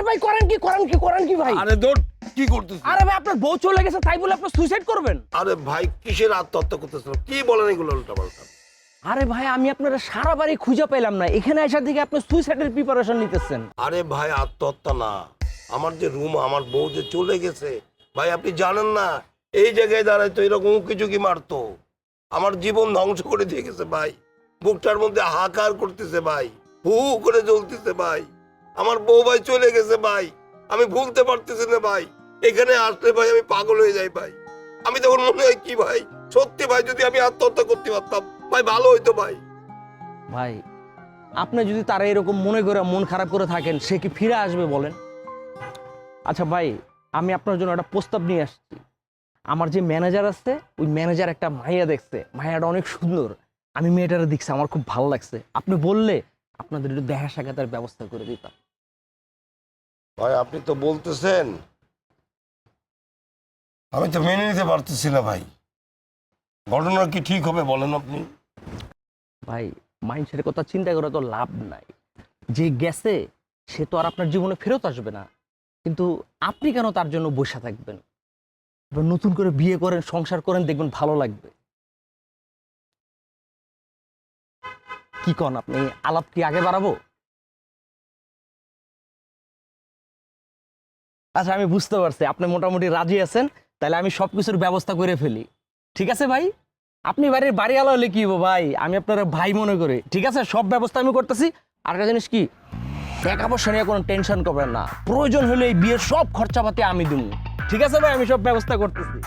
আরে ভাই করেন কি ভাই? আরে দৌড়, কি করতেছিস? আরে ভাই আপনার বউ চলে গেছে তাই বলে আপনি সুইসাইড করবেন? আরে ভাই কিসের আত্মহত্যা করতেছিল? কি বলেন এগুলো উল্টাপাল্টা? আরে ভাই আমি আপনার সারা বাড়ি খুঁজে পেলাম না, এখানে আসার দিকে আপনি সুইসাইডের প্রিপারেশন নিতেছেন। আরে ভাই আত্মহত্যা না, আমার যে রুম, আমার বউ যে চলে গেছে ভাই, আপনি জানেন না এই জায়গায় দাঁড়ায় তো এরকম উকি মারতো, আমার জীবন ধ্বংস করে দিয়ে গেছে ভাই। বুকটার মধ্যে হাহাকার করতেছে ভাই, হু হু করে জ্বলতেছে ভাই। আমার বউ ভাই চলে গেছে ভাই, আমি ভুলতে পারতেছি না ভাই। এখানে আসলে ভাই আমি পাগল হয়ে যাই ভাই। আমি তখন মনে হয় কি ভাই, সত্যি ভাই যদি আমি আত্মহত্যা করতে পারতাম ভাই ভালো হইতো ভাই। ভাই আপনি যদি তারা এরকম মনে করে মন খারাপ করে থাকেন, সে কি ফিরে আসবে বলেন? আচ্ছা ভাই, আমি আপনার জন্য একটা প্রস্তাব নিয়ে আসছি। আমার যে ম্যানেজার আছে, ওই ম্যানেজার একটা মাইয়া দেখছে, মাইয়াটা অনেক সুন্দর। আমি মেয়েটারে দেখছি, আমার খুব ভালো লাগছে। আপনি বললে আপনাদের একটু দেখা সাক্ষাতের ব্যবস্থা করে দিতাম। ভাই আপনি তো বলতেছেন, আমি তো মেনে নিতে পারতেছি না ভাই। ঘটনা কি ঠিক হবে বলেন আপনি? ভাই মাইন্ডসেটের কথা চিন্তা করে তো লাভ নাই। যে গেছে সে তো আর আপনার জীবনে ফেরত আসবে না, কিন্তু আপনি কেন তার জন্য বসে থাকবেন? এবার নতুন করে বিয়ে করেন, সংসার করেন, দেখবেন ভালো লাগবে। কি কন আপনি? আলাপ কি আগে বাড়াবো? আচ্ছা আমি বুঝতে পারছি আপনি মোটামুটি রাজি আছেন, তাহলে আমি সবকিছুর ব্যবস্থা করে ফেলি। ঠিক আছে ভাই, আপনি বাড়ির বাড়িওয়ালা হলে কি হবো ভাই, আমি আপনার ভাই মনে করি। ঠিক আছে, সব ব্যবস্থা আমি করতেছি। আর একটা জিনিস কি, টাকা পয়সা নিয়ে কোনো টেনশন করবেন না, প্রয়োজন হলে এই বিয়ের সব খরচাপাতি আমি দেবো। ঠিক আছে ভাই, আমি সব ব্যবস্থা করতেছি।